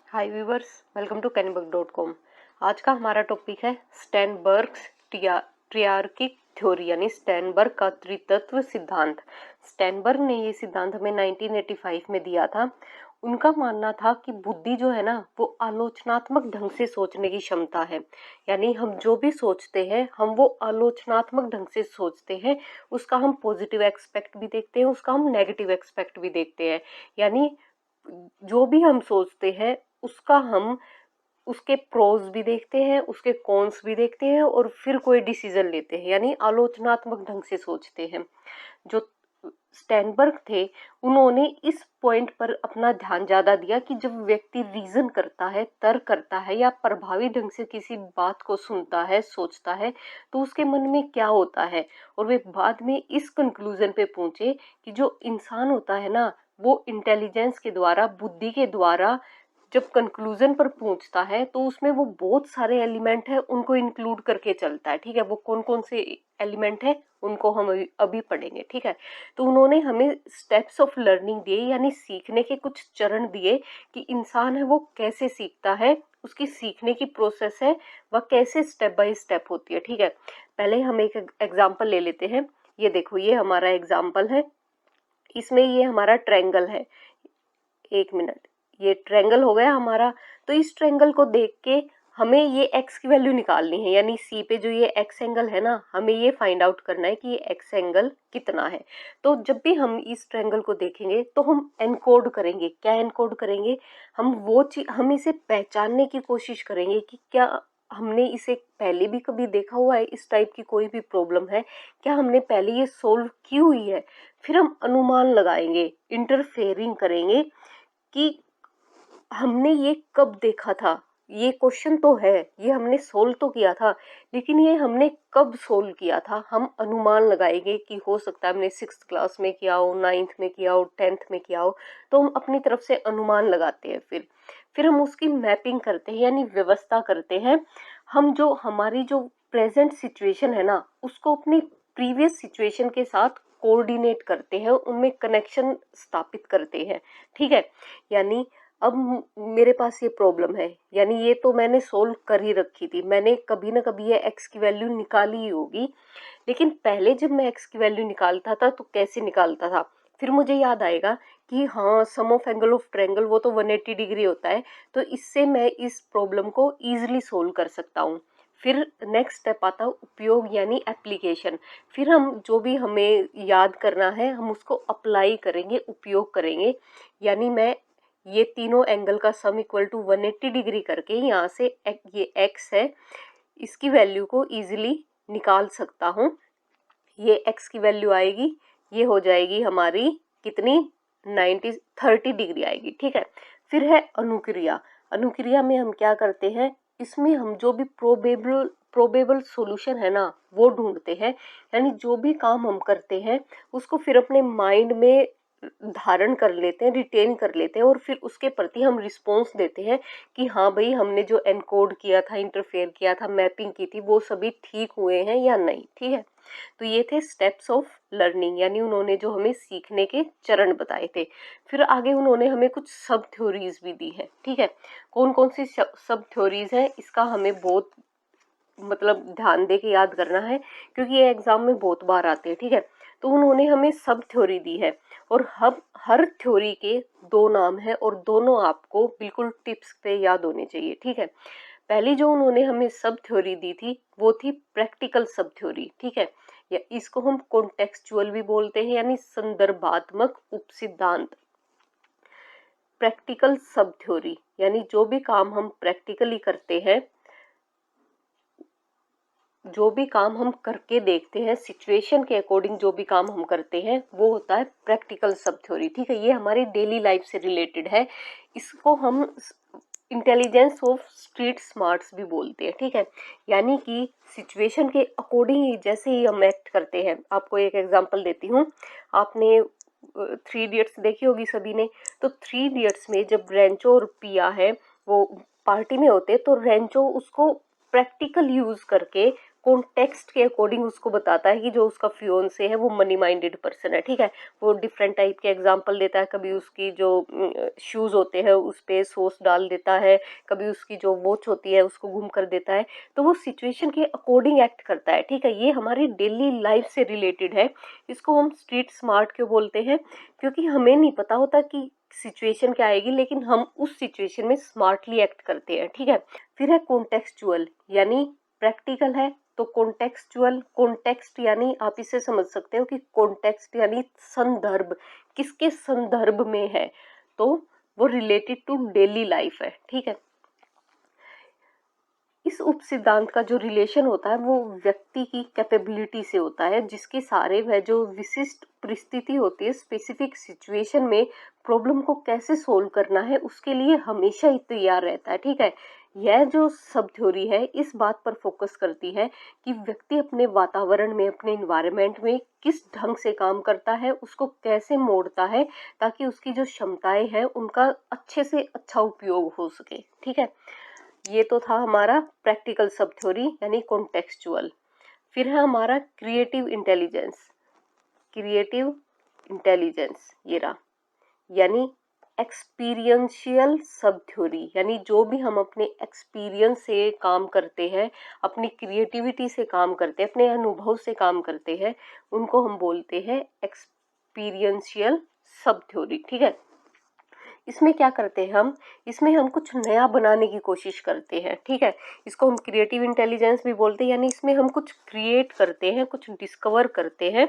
Hi viewers, welcome to kennybook.com। आज का हमारा टॉपिक है स्टेनबर्ग्स ट्रियार्किक थ्योरी यानी स्टेनबर्ग का त्रितत्व सिद्धांत। स्टेनबर्ग ने ये सिद्धांत हमें 1985 में दिया था। उनका मानना था कि बुद्धि जो है ना वो आलोचनात्मक ढंग से सोचने की क्षमता है। यानी हम जो भी सोचते हैं हम वो आलोचनात्मक ढंग से सोचते हैं। उसका हम पॉजिटिव एक्सपेक्ट भी देखते हैं, उसका हम नेगेटिव एक्सपेक्ट भी देखते हैं। यानी जो भी हम सोचते हैं उसका हम उसके प्रोज भी देखते हैं, उसके कॉन्स भी देखते हैं और फिर कोई डिसीजन लेते हैं, यानी आलोचनात्मक ढंग से सोचते हैं। जो स्टेनबर्ग थे उन्होंने इस पॉइंट पर अपना ध्यान ज्यादा दिया कि जब व्यक्ति रीजन करता है, तर्क करता है या प्रभावी ढंग से किसी बात को सुनता है, सोचता है, तो उसके मन में क्या होता है। और वे बाद में इस कंक्लूजन पे पहुंचे कि जो इंसान होता है ना वो इंटेलिजेंस के द्वारा, बुद्धि के द्वारा जब कंक्लूजन पर पहुंचता है तो उसमें वो बहुत सारे एलिमेंट है उनको इंक्लूड करके चलता है। ठीक है, वो कौन कौन से एलिमेंट है उनको हम अभी पढ़ेंगे। ठीक है, तो उन्होंने हमें स्टेप्स ऑफ लर्निंग दिए, यानी सीखने के कुछ चरण दिए कि इंसान है वो कैसे सीखता है, उसकी सीखने की प्रोसेस है वह कैसे स्टेप बाय स्टेप होती है। ठीक है, पहले हम एक एग्जाम्पल ले लेते हैं। ये देखो, ये हमारा एग्जाम्पल है। इसमें ये हमारा ट्रायंगल है। एक मिनट, ये ट्रायंगल हो गया हमारा। तो इस ट्रायंगल को देख के हमें ये x की वैल्यू निकालनी है, यानी C पे जो ये x एंगल है ना, हमें ये फाइंड आउट करना है कि ये x एंगल कितना है। तो जब भी हम इस ट्रायंगल को देखेंगे तो हम एनकोड करेंगे। क्या एनकोड करेंगे? हम इसे पहचानने की कोशिश करेंगे कि क्या हमने इसे पहले भी कभी देखा हुआ है, इस टाइप की कोई भी प्रॉब्लम है, क्या हमने पहले ये सोल्व की हुई है। फिर हम अनुमान लगाएंगे, इंटरफेयरिंग करेंगे कि हमने ये कब देखा था। ये क्वेश्चन तो है, ये हमने सोल्व तो किया था, लेकिन ये हमने कब सोल्व किया था। हम अनुमान लगाएंगे कि हो सकता है हमने 6th क्लास में किया हो, 9th में किया हो, 10th में किया हो। तो हम अपनी तरफ से अनुमान लगाते हैं। फिर हम उसकी मैपिंग करते हैं, यानी व्यवस्था करते हैं। हम जो हमारी जो प्रेजेंट सिचुएशन है ना उसको अपनी प्रीवियस सिचुएशन के साथ कोऑर्डिनेट करते हैं, उनमें कनेक्शन स्थापित करते हैं। ठीक है, यानी अब मेरे पास ये प्रॉब्लम है, यानी ये तो मैंने सोल्व कर ही रखी थी, मैंने कभी ना कभी ये x की वैल्यू निकाली ही होगी। लेकिन पहले जब मैं x की वैल्यू निकालता था तो कैसे निकालता था? फिर मुझे याद आएगा कि हाँ, सम ऑफ एंगल ऑफ ट्रायंगल वो तो 180 डिग्री होता है, तो इससे मैं इस प्रॉब्लम को इजीली सोल्व कर सकता हूँ। फिर नेक्स्ट स्टेप आता है उपयोग यानी एप्लीकेशन। फिर हम जो भी हमें याद करना है हम उसको अप्लाई करेंगे, उपयोग करेंगे। यानी मैं ये तीनों एंगल का सम इक्वल टू 180 डिग्री करके यहाँ से ये x है, इसकी वैल्यू को इजीली निकाल सकता हूँ। ये x की वैल्यू आएगी, ये हो जाएगी हमारी कितनी, 30 डिग्री आएगी। ठीक है, फिर है अनुक्रिया। अनुक्रिया में हम क्या करते हैं, इसमें हम जो भी प्रोबेबल सॉल्यूशन है ना वो ढूंढते हैं। यानी जो भी काम हम करते हैं उसको फिर अपने माइंड में धारण कर लेते हैं, रिटेन कर लेते हैं और फिर उसके प्रति हम रिस्पॉन्स देते हैं कि हाँ भाई, हमने जो एनकोड किया था, इंटरफेयर किया था, मैपिंग की थी, वो सभी ठीक हुए हैं या नहीं। ठीक है, तो ये थे स्टेप्स ऑफ लर्निंग, यानी उन्होंने जो हमें सीखने के चरण बताए थे। फिर आगे उन्होंने हमें कुछ सब थ्योरीज भी दी है। ठीक है, कौन कौन सी सब थ्योरीज है इसका हमें बहुत मतलब ध्यान दे के याद करना है, क्योंकि ये एग्जाम में बहुत बार आते हैं। ठीक है, तो उन्होंने हमें सब थ्योरी दी है और हम हर थ्योरी के दो नाम है और दोनों आपको बिल्कुल टिप्स पे याद होने चाहिए। ठीक है, पहली जो उन्होंने हमें सब थ्योरी दी थी वो थी प्रैक्टिकल सब थ्योरी। ठीक है, या इसको हम कॉन्टेक्सचुअल भी बोलते हैं, यानी संदर्भात्मक उपसिद्धांत। प्रैक्टिकल सब थ्योरी यानी जो भी काम हम प्रैक्टिकली करते हैं, जो भी काम हम करके देखते हैं, सिचुएशन के अकॉर्डिंग जो भी काम हम करते हैं वो होता है प्रैक्टिकल सब थ्योरी। ठीक है, ये हमारी डेली लाइफ से रिलेटेड है। इसको हम इंटेलिजेंस ऑफ स्ट्रीट स्मार्ट्स भी बोलते हैं। ठीक है, यानी कि सिचुएशन के अकॉर्डिंग ही जैसे ही हम एक्ट करते हैं। आपको एक एग्जांपल देती हूँ, आपने 3 इडियट्स देखी होगी सभी ने। तो 3 इडियट्स में जब रेंचो और पिया है वो पार्टी में होते हैं, तो रेंचो उसको प्रैक्टिकल यूज करके कॉन्टेक्स्ट के अकॉर्डिंग उसको बताता है कि जो उसका फियोंसे है वो मनी माइंडेड पर्सन है, ठीक है। वो डिफरेंट टाइप के एग्जांपल देता है, कभी उसकी जो शूज़ होते हैं उस पे सॉस डाल देता है, कभी उसकी जो वॉच होती है उसको घूम कर देता है। तो वो सिचुएशन के अकॉर्डिंग एक्ट करता है, ठीक है। ये हमारी डेली लाइफ से रिलेटेड है। इसको हम स्ट्रीट स्मार्ट क्यों बोलते हैं, क्योंकि हमें नहीं पता होता कि सिचुएशन क्या आएगी, लेकिन हम उस सिचुएशन में स्मार्टली एक्ट करते हैं, ठीक है। फिर है कॉन्टेक्सचुअल, यानी प्रैक्टिकल है तो कॉन्टेक्सचुअल। कॉन्टेक्स्ट यानी आप इसे समझ सकते हो कि कॉन्टेक्स्ट यानी संदर्भ, किसके संदर्भ में है, तो वो रिलेटेड टू डेली लाइफ है, ठीक है। इस उप सिद्धांत का जो रिलेशन होता है वो व्यक्ति की कैपेबिलिटी से होता है, जिसके सारे वह जो विशिष्ट परिस्थिति होती है, स्पेसिफिक सिचुएशन में प्रॉब्लम को कैसे सोल्व करना है उसके लिए हमेशा ही तैयार रहता है, ठीक है। यह जो सब थ्योरी है इस बात पर फोकस करती है कि व्यक्ति अपने वातावरण में, अपने इन्वायरमेंट में किस ढंग से काम करता है, उसको कैसे मोड़ता है ताकि उसकी जो क्षमताएं हैं उनका अच्छे से अच्छा उपयोग हो सके, ठीक है। ये तो था हमारा प्रैक्टिकल सब थ्योरी यानी कॉन्टेक्सचुअल। फिर है हमारा क्रिएटिव इंटेलिजेंस। क्रिएटिव इंटेलिजेंस ये रहा, यानी एक्सपीरियंशियल सब थ्योरी, यानी जो भी हम अपने एक्सपीरियंस से काम करते हैं, अपनी क्रिएटिविटी से काम करते हैं, अपने अनुभव से काम करते हैं, उनको हम बोलते हैं एक्सपीरियंशियल सब थ्योरी, ठीक है। इसमें क्या करते हैं हम, इसमें हम कुछ नया बनाने की कोशिश करते हैं, ठीक है। इसको हम क्रिएटिव इंटेलिजेंस भी बोलते हैं, यानी इसमें हम कुछ क्रिएट करते हैं, कुछ डिस्कवर करते हैं,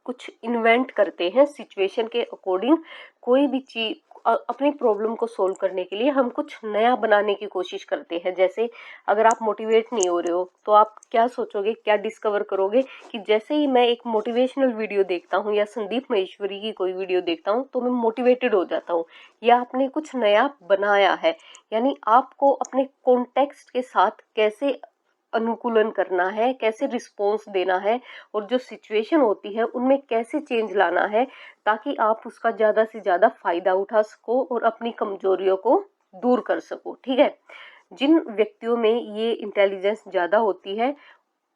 कुछ इन्वेंट करते हैं सिचुएशन के अकॉर्डिंग। कोई भी चीज अपनी प्रॉब्लम को सोल्व करने के लिए हम कुछ नया बनाने की कोशिश करते हैं। जैसे अगर आप मोटिवेट नहीं हो रहे हो तो आप क्या सोचोगे, क्या डिस्कवर करोगे कि जैसे ही मैं एक मोटिवेशनल वीडियो देखता हूँ या संदीप महेश्वरी की कोई वीडियो देखता हूँ तो मैं मोटिवेटेड हो जाता हूँ, या आपने कुछ नया बनाया है। यानी आपको अपने कॉन्टेक्स्ट के साथ कैसे अनुकूलन करना है, कैसे रिस्पॉन्स देना है, और जो सिचुएशन होती है उनमें कैसे चेंज लाना है ताकि आप उसका ज़्यादा से ज़्यादा फायदा उठा सको और अपनी कमजोरियों को दूर कर सको, ठीक है। जिन व्यक्तियों में ये इंटेलिजेंस ज़्यादा होती है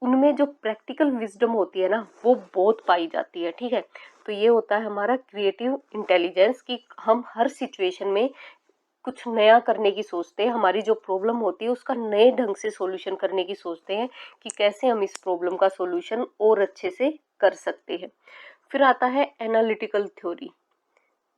उनमें जो प्रैक्टिकल विजडम होती है ना वो बहुत पाई जाती है, ठीक है। तो ये होता है हमारा क्रिएटिव इंटेलिजेंस कि हम हर सिचुएशन में कुछ नया करने की सोचते हैं, हमारी जो प्रॉब्लम होती है उसका नए ढंग से सॉल्यूशन करने की सोचते हैं कि कैसे हम इस प्रॉब्लम का सॉल्यूशन और अच्छे से कर सकते हैं। फिर आता है एनालिटिकल थ्योरी।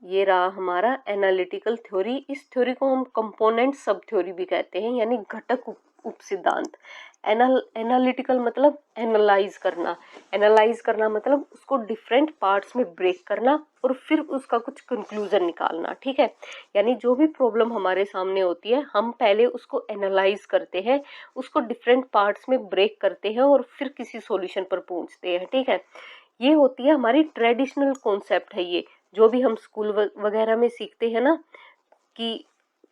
ये रहा हमारा एनालिटिकल थ्योरी। इस थ्योरी को हम कंपोनेंट सब थ्योरी भी कहते हैं, यानी घटक उप सिद्धांत। एनालिटिकल मतलब एनालाइज करना, एनालाइज करना मतलब उसको डिफरेंट पार्ट्स में ब्रेक करना और फिर उसका कुछ कंक्लूजन निकालना, ठीक है। यानी जो भी प्रॉब्लम हमारे सामने होती है हम पहले उसको एनालाइज करते हैं, उसको डिफरेंट पार्ट्स में ब्रेक करते हैं और फिर किसी सॉल्यूशन पर पहुंचते हैं, ठीक है। ये होती है हमारी ट्रेडिशनल कॉन्सेप्ट है, ये जो भी हम स्कूल वगैरह में सीखते हैं ना कि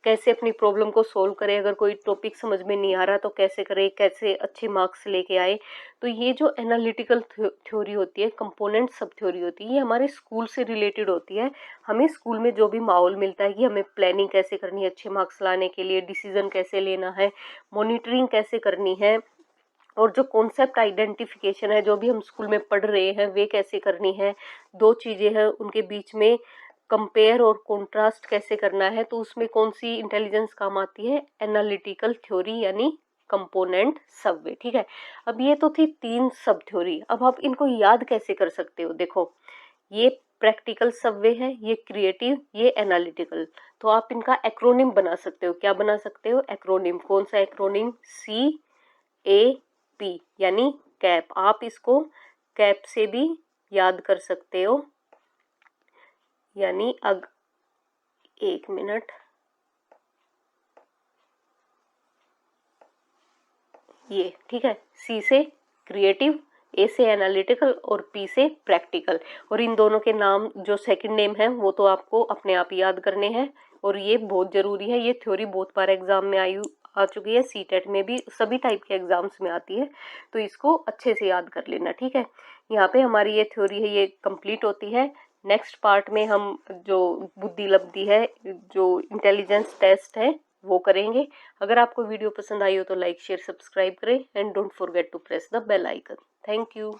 कैसे अपनी प्रॉब्लम को सोल्व करें, अगर कोई टॉपिक समझ में नहीं आ रहा तो कैसे करें, कैसे अच्छे मार्क्स लेके आए। तो ये जो एनालिटिकल थ्योरी होती है, कंपोनेंट सब थ्योरी होती है, ये हमारे स्कूल से रिलेटेड होती है। हमें स्कूल में जो भी माहौल मिलता है कि हमें प्लानिंग कैसे करनी है अच्छे मार्क्स लाने के लिए, डिसीजन कैसे लेना है, मॉनिटरिंग कैसे करनी है, और जो कॉन्सेप्ट आइडेंटिफिकेशन है जो भी हम स्कूल में पढ़ रहे हैं वे कैसे करनी है, दो चीज़ें हैं उनके बीच में कंपेयर और कंट्रास्ट कैसे करना है, तो उसमें कौन सी इंटेलिजेंस काम आती है, एनालिटिकल थ्योरी यानी कंपोनेंट सबवे, ठीक है। अब ये तो थी 3 सब थ्योरी। अब आप इनको याद कैसे कर सकते हो, देखो ये प्रैक्टिकल सबवे है, ये क्रिएटिव, ये एनालिटिकल। तो आप इनका एक्रोनिम बना सकते हो। क्या बना सकते हो, एक्रोनिम। कौन सा एक्रोनिम, CAP यानी कैप। आप इसको कैप से भी याद कर सकते हो, यानी एक मिनट, ये ठीक है। C से क्रिएटिव, A से एनालिटिकल और P से प्रैक्टिकल। और इन दोनों के नाम जो सेकंड नेम है वो तो आपको अपने आप याद करने हैं, और ये बहुत जरूरी है। ये थ्योरी बहुत बार एग्जाम में आ चुकी है, सीटेट में भी, सभी टाइप के एग्जाम्स में आती है, तो इसको अच्छे से याद कर लेना, ठीक है। यहाँ पे हमारी ये थ्योरी है ये कंप्लीट होती है। नेक्स्ट पार्ट में हम जो बुद्धि लब्धि है, जो इंटेलिजेंस टेस्ट है, वो करेंगे। अगर आपको वीडियो पसंद आई हो तो लाइक शेयर सब्सक्राइब करें and don't forget to press the bell icon. Thank you.